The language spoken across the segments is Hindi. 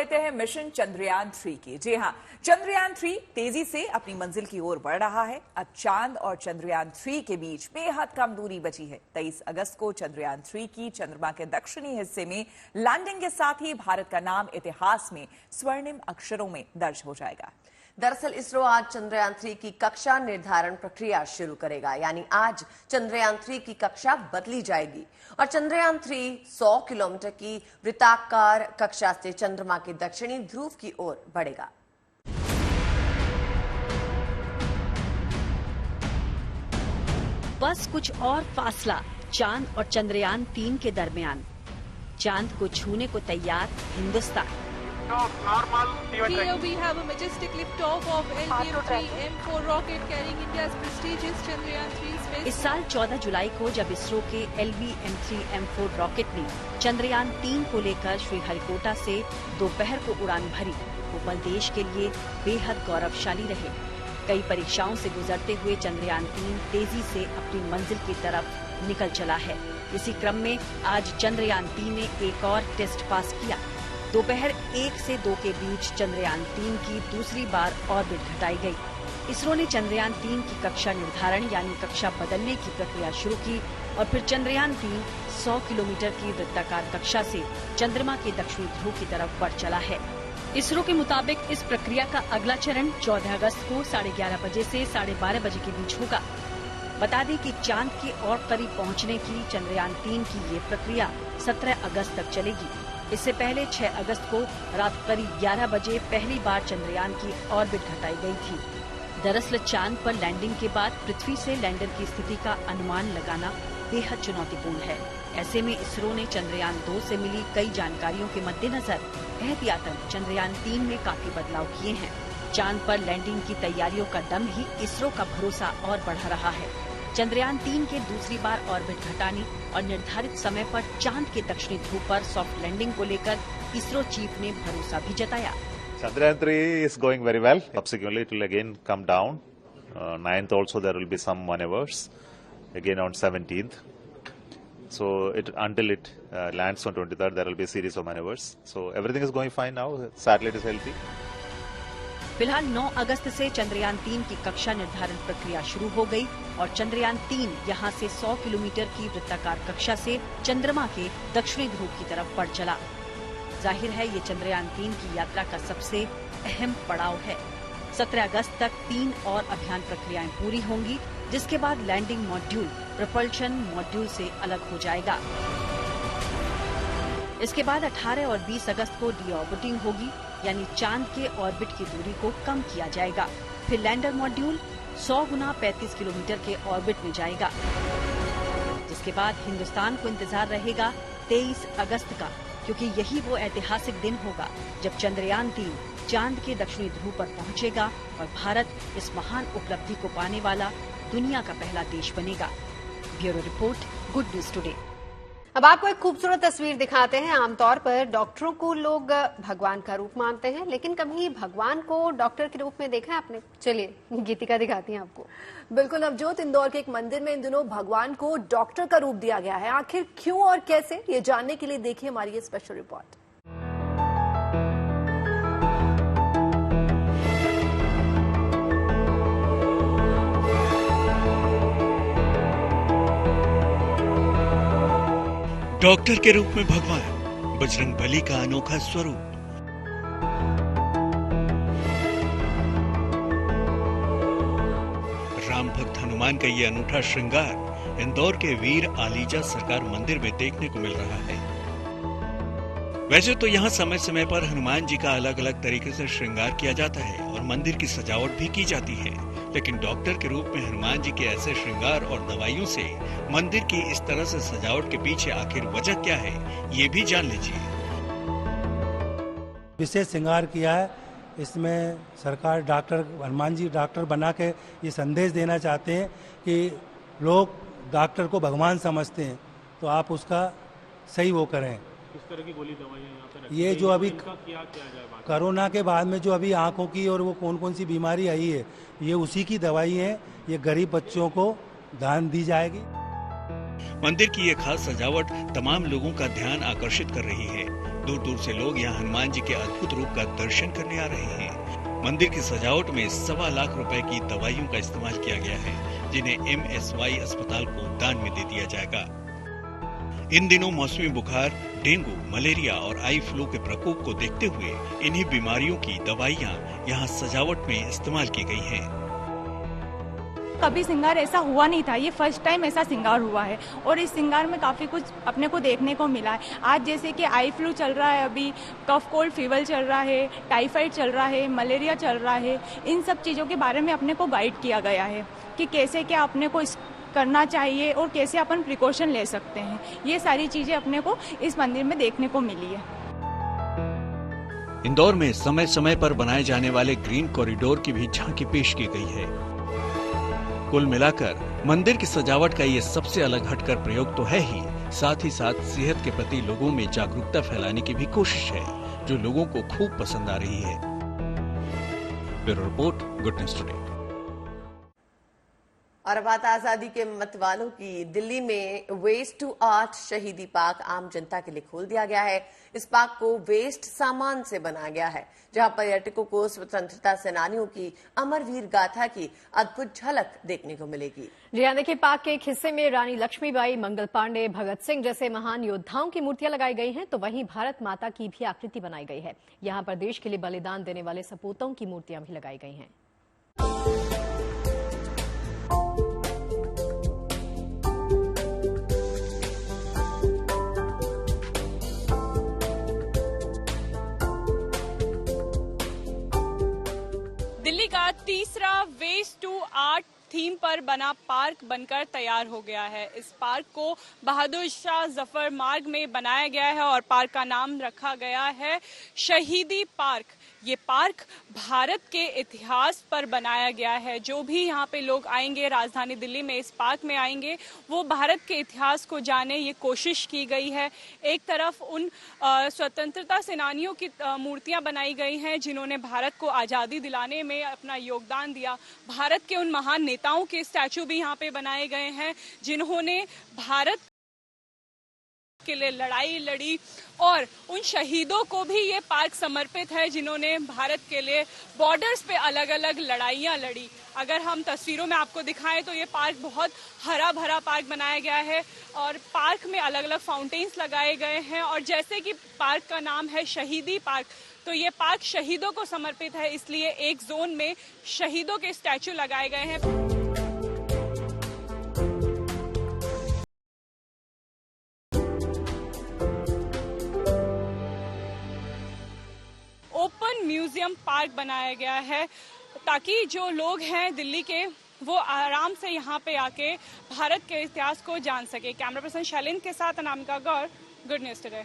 लेते हैं मिशन चंद्रयान 3 की। जी हां, चंद्रयान 3 तेजी से अपनी मंजिल की ओर बढ़ रहा है। अब चांद और चंद्रयान 3 के बीच बेहद कम दूरी बची है। 23 अगस्त को चंद्रयान 3 की चंद्रमा के दक्षिणी हिस्से में लैंडिंग के साथ ही भारत का नाम इतिहास में स्वर्णिम अक्षरों में दर्ज हो जाएगा। दरअसल इसरो आज चंद्रयान 3 की कक्षा निर्धारण प्रक्रिया शुरू करेगा, यानी आज चंद्रयान 3 की कक्षा बदली जाएगी और चंद्रयान 3 100 किलोमीटर की वृत्ताकार कक्षा से चंद्रमा के दक्षिणी ध्रुव की ओर बढ़ेगा। बस कुछ और फासला चांद और चंद्रयान 3 के दरमियान। चांद को छूने को तैयार Hindustan. Here we have a majestic liftoff of LVM-3M4 rocket carrying India's prestigious Chandrayaan 3 space. इस साल 14 जुलाई को जब इसरो के LVM-3M4 रॉकेट ने चंद्रयान 3 को लेकर श्रीहरिकोटा से दोपहर को उड़ान भरी, वो पल देश के लिए बेहद गौरवशाली रहे। कई परीक्षाओं से गुजरते हुए चंद्रयान 3 तेजी से अपनी मंजिल की तरफ निकल चला है। इसी क्रम में आज चंद्रयान 3 ने एक और टेस्ट पास किया। दोपहर 1 से 2 के बीच चंद्रयान 3 की दूसरी बार ऑर्बिट घटाई गई। इसरो ने चंद्रयान 3 की कक्षा निर्धारण यानी कक्षा बदलने की प्रक्रिया शुरू की और फिर चंद्रयान 3 100 किलोमीटर की वृत्ताकार कक्षा से चंद्रमा के दक्षिणी ध्रुव की तरफ बढ़ चला है। इसरो के मुताबिक इस प्रक्रिया का अगला चरण 14 अगस्त को 11:30 बजे से 12:30 बजे के बीच होगा। बता दें कि चांद के और करीब पहुंचने की चंद्रयान 3 की ये प्रक्रिया 17 अगस्त तक चलेगी। इससे पहले 6 अगस्त को रात करीब 11 बजे पहली बार चंद्रयान की ऑर्बिट घटाई गई थी। दरअसल चांद पर लैंडिंग के बाद पृथ्वी से लैंडर की स्थिति का अनुमान लगाना बेहद चुनौतीपूर्ण है। ऐसे में इसरो ने चंद्रयान 2 से मिली कई जानकारियों के मद्देनजर एहतियातन चंद्रयान 3 में काफी बदलाव किए हैं। चांद पर लैंडिंग की तैयारियों का दम ही इसरो का भरोसा और बढ़ा रहा है। चंद्रयान 3 के दूसरी बार ऑर्बिट घटाने और निर्धारित समय पर चांद के दक्षिणी ध्रुव पर सॉफ्ट लैंडिंग को लेकर इसरो चीफ ने भरोसा भी जताया। Chandrayaan 3 is going very well. Subsequently, it will again come down. 9th also there will be some maneuvers. Again on 17th. So until it lands on 23rd, there will be a series of maneuvers. So everything is going fine now. Satellite is healthy. फिलहाल 9 अगस्त से चंद्रयान 3 की कक्षा निर्धारण प्रक्रिया शुरू हो गई और चंद्रयान 3 यहां से 100 किलोमीटर की वृत्ताकार कक्षा से चंद्रमा के दक्षिणी ध्रुव की तरफ बढ़ चला। जाहिर है ये चंद्रयान 3 की यात्रा का सबसे अहम पड़ाव है। 17 अगस्त तक 3 और अभियान प्रक्रियाएं पूरी होंगी, जिसके बाद लैंडिंग मॉड्यूल प्रपल्शन मॉड्यूल से अलग हो जाएगा। इसके बाद 18 और 20 अगस्त को डीऑर्बिटिंग होगी, यानी चांद के ऑर्बिट की दूरी को कम किया जाएगा। फिर लैंडर मॉड्यूल 100 गुना 35 किलोमीटर के ऑर्बिट में जाएगा, जिसके बाद हिंदुस्तान को इंतजार रहेगा 23 अगस्त का, क्योंकि यही वो ऐतिहासिक दिन होगा जब चंद्रयान 3 चांद के दक्षिणी ध्रुव पर पहुंचेगा और भारत इस महान उपलब्धि को पाने वाला दुनिया का पहला देश बनेगा। Bureau report, good news today. अब आपको एक खूबसूरत तस्वीर दिखाते हैं। आमतौर पर डॉक्टरों को लोग भगवान का रूप मानते हैं, लेकिन कभी भगवान को डॉक्टर के रूप में देखा है आपने? चलिए गीतिका दिखाती हैं आपको। बिल्कुल नवजोत, इंदौर के एक मंदिर में इन दिनों भगवान को डॉक्टर का रूप दिया गया है। आखिर क्यों और कैसे, ये जानने के लिए देखिए हमारी ये स्पेशल रिपोर्ट। डॉक्टर के रूप में भगवान, बजरंगबली का अनोखा स्वरूप। राम भक्त हनुमान का ये अनूठा श्रृंगार इंदौर के वीर आलीजा सरकार मंदिर में देखने को मिल रहा है। वैसे तो यहाँ समय समय पर हनुमान जी का अलग अलग तरीके से श्रृंगार किया जाता है और मंदिर की सजावट भी की जाती है, लेकिन डॉक्टर के रूप में हनुमान जी के ऐसे श्रृंगार और दवाइयों से मंदिर की इस तरह से सजावट के पीछे आखिर वजह क्या है, ये भी जान लीजिए। विशेष श्रृंगार किया है। इसमें सरकार डॉक्टर हनुमान जी डॉक्टर बना के ये संदेश देना चाहते हैं कि लोग डॉक्टर को भगवान समझते हैं, तो आप उसका सही वो करें। किस तरह की गोली दवाइयाँ यहाँ पे रखी? ये जो अभी क्या जाए कोरोना के बाद में जो अभी आंखों की और वो कौन कौन सी बीमारी आई है, ये उसी की दवाई है। ये गरीब बच्चों को दान दी जाएगी। मंदिर की ये खास सजावट तमाम लोगों का ध्यान आकर्षित कर रही है। दूर दूर से लोग यहाँ हनुमान जी के अद्भुत रूप का दर्शन करने आ रहे हैं। मंदिर की सजावट में 1.25 लाख रुपए की दवाइयों का इस्तेमाल किया गया है, जिन्हें MSY अस्पताल को दान में दे दिया जाएगा। इन दिनों मौसमी बुखार, डेंगू, मलेरिया और आई फ्लू के प्रकोप को देखते हुए इन्हीं बीमारियों की दवाइयाँ यहाँ सजावट में इस्तेमाल की गई हैं। कभी श्रृंगार ऐसा हुआ नहीं था, ये फर्स्ट टाइम ऐसा श्रृंगार हुआ है और इस श्रृंगार में काफी कुछ अपने को देखने को मिला है। आज जैसे कि आई फ्लू चल रहा है, अभी कफ कोल्ड फीवर चल रहा है, टाइफाइड चल रहा है, मलेरिया चल रहा है, इन सब चीज़ों के बारे में अपने को गाइड किया गया है कि कैसे क्या अपने को करना चाहिए और कैसे अपन प्रिकॉशन ले सकते हैं। ये सारी चीजें अपने को इस मंदिर में देखने को मिली है। इंदौर में समय समय पर बनाए जाने वाले ग्रीन कॉरिडोर की भी झांकी पेश की गई है। कुल मिलाकर मंदिर की सजावट का ये सबसे अलग हटकर प्रयोग तो है ही, साथ ही साथ सेहत के प्रति लोगों में जागरूकता फैलाने की भी कोशिश है, जो लोगों को खूब पसंद आ रही है। Bureau report, good news today. और बात आजादी के मत वालों की। दिल्ली में वेस्ट टू आर्ट शहीदी पार्क आम जनता के लिए खोल दिया गया है। इस पार्क को वेस्ट सामान से बनाया गया है, जहां पर्यटकों को स्वतंत्रता सेनानियों की अमरवीर गाथा की अद्भुत झलक देखने को मिलेगी। जी हाँ, देखिए, पार्क के एक हिस्से में रानी लक्ष्मीबाई, मंगल पांडे, भगत सिंह जैसे महान योद्धाओं की मूर्तियां लगाई गई हैं, तो वहीं भारत माता की भी आकृति बनाई गई है। यहाँ पर देश के लिए बलिदान देने वाले सपूतों की मूर्तियां भी लगाई गई हैं। दिल्ली का तीसरा वेस्ट टू आर्ट थीम पर बना पार्क बनकर तैयार हो गया है। इस पार्क को बहादुर शाह जफर मार्ग में बनाया गया है और पार्क का नाम रखा गया है शहीदी पार्क। ये पार्क भारत के इतिहास पर बनाया गया है। जो भी यहाँ पे लोग आएंगे राजधानी दिल्ली में इस पार्क में आएंगे, वो भारत के इतिहास को जाने, ये कोशिश की गई है। एक तरफ उन स्वतंत्रता सेनानियों की मूर्तियां बनाई गई हैं जिन्होंने भारत को आज़ादी दिलाने में अपना योगदान दिया। भारत के उन महान नेताओं के स्टैचू भी यहाँ पे बनाए गए हैं जिन्होंने भारत के लिए लड़ाई लड़ी, और उन शहीदों को भी ये पार्क समर्पित है जिन्होंने भारत के लिए बॉर्डर्स पे अलग अलग लड़ाइयाँ लड़ी। अगर हम तस्वीरों में आपको दिखाएं तो ये पार्क बहुत हरा भरा पार्क बनाया गया है और पार्क में अलग अलग फाउंटेन्स लगाए गए हैं। और जैसे कि पार्क का नाम है शहीदी पार्क, तो ये पार्क शहीदों को समर्पित है, इसलिए एक जोन में शहीदों के स्टैचू लगाए गए हैं। ओपन म्यूजियम पार्क बनाया गया है ताकि जो लोग हैं दिल्ली के, वो आराम से यहाँ पे आके भारत के इतिहास को जान सके। कैमरा पर्सन शैलिन के साथ अनामिका गौर, गुड न्यूज टुडे।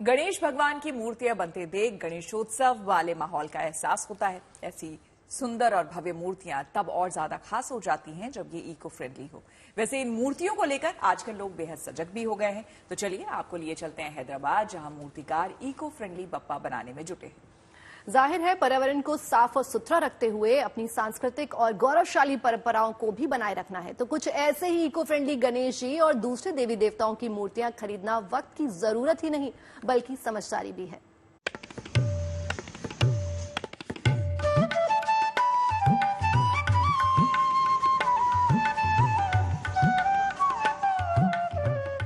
गणेश भगवान की मूर्तियां बनते देख गणेशोत्सव वाले माहौल का एहसास होता है। ऐसी सुंदर और भव्य मूर्तियां तब और ज्यादा खास हो जाती हैं जब ये इको फ्रेंडली हो। वैसे इन मूर्तियों को लेकर आजकल लोग बेहद सजग भी हो गए हैं। तो चलिए आपको लिए चलते हैं हैदराबाद, जहां मूर्तिकार इको फ्रेंडली बप्पा बनाने में जुटे हैं। जाहिर है पर्यावरण को साफ और सुथरा रखते हुए अपनी सांस्कृतिक और गौरवशाली परंपराओं को भी बनाए रखना है। तो कुछ ऐसे ही इको फ्रेंडली गणेश जी और दूसरे देवी देवताओं की मूर्तियां खरीदना वक्त की जरूरत ही नहीं बल्कि समझदारी भी है।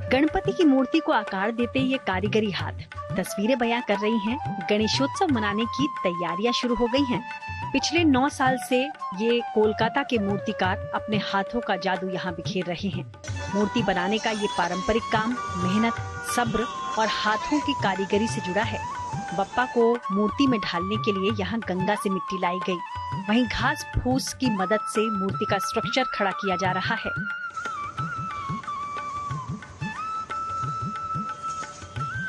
गणपति की मूर्ति को आकार देते ये कारीगरी हाथ तस्वीरें बयां कर रही हैं। गणेशोत्सव मनाने की तैयारियां शुरू हो गई हैं। पिछले 9 साल से ये कोलकाता के मूर्तिकार अपने हाथों का जादू यहाँ बिखेर रहे हैं। मूर्ति बनाने का ये पारंपरिक काम मेहनत, सब्र और हाथों की कारीगरी से जुड़ा है। बप्पा को मूर्ति में ढालने के लिए यहाँ गंगा से मिट्टी लाई गई, वहीं घास फूस की मदद से मूर्ति का स्ट्रक्चर खड़ा किया जा रहा है।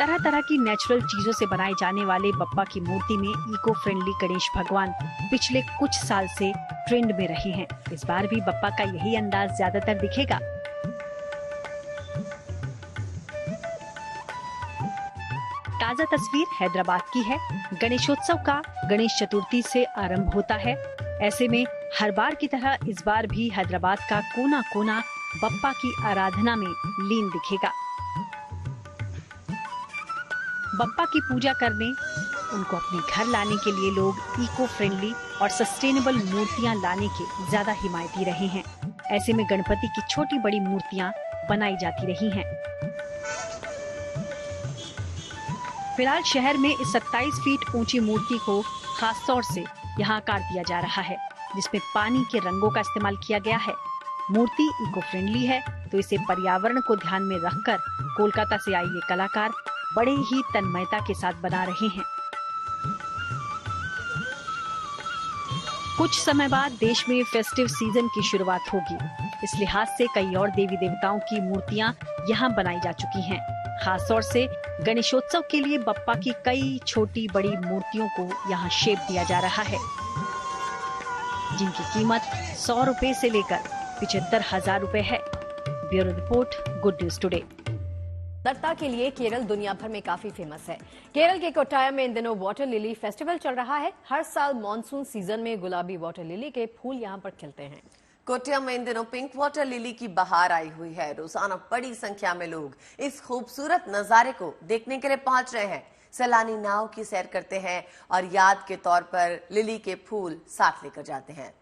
तरह तरह की नेचुरल चीजों से बनाए जाने वाले बप्पा की मूर्ति में इको फ्रेंडली गणेश भगवान पिछले कुछ साल से ट्रेंड में रहे हैं। इस बार भी बप्पा का यही अंदाज ज्यादातर दिखेगा। ताजा तस्वीर हैदराबाद की है। गणेशोत्सव का गणेश चतुर्थी से आरंभ होता है। ऐसे में हर बार की तरह इस बार भी हैदराबाद का कोना कोना बप्पा की आराधना में लीन दिखेगा। बप्पा की पूजा करने, उनको अपने घर लाने के लिए लोग इको फ्रेंडली और सस्टेनेबल मूर्तियां लाने के ज्यादा हिमायती रहे हैं। ऐसे में गणपति की छोटी बड़ी मूर्तियां बनाई जाती रही हैं। फिलहाल शहर में इस 27 फीट ऊंची मूर्ति को खास तौर से यहाँ आकार दिया जा रहा है, जिसमें पानी के रंगों का इस्तेमाल किया गया है। मूर्ति इको फ्रेंडली है, तो इसे पर्यावरण को ध्यान में रखकर कोलकाता से आए ये कलाकार बड़े ही तन्मयता के साथ बना रहे हैं। कुछ समय बाद देश में फेस्टिव सीजन की शुरुआत होगी। इस लिहाज से कई और देवी देवताओं की मूर्तियां यहाँ बनाई जा चुकी हैं। खास तौर से गणेशोत्सव के लिए बप्पा की कई छोटी बड़ी मूर्तियों को यहाँ शेप दिया जा रहा है, जिनकी कीमत 100 रुपए से लेकर 75,000 रुपए है। Bureau report, good news today. सुंदरता के लिए केरल दुनिया भर में काफी फेमस है। केरल के कोट्टायम में इन दिनों वाटर लिली फेस्टिवल चल रहा है। हर साल मॉनसून सीजन में गुलाबी वाटर लिली के फूल यहाँ पर खिलते हैं। कोट्टयम में इन दिनों पिंक वाटर लिली की बहार आई हुई है। रोजाना बड़ी संख्या में लोग इस खूबसूरत नजारे को देखने के लिए पहुंच रहे हैं। सैलानी नाव की सैर करते हैं और याद के तौर पर लिली के फूल साथ लेकर जाते हैं।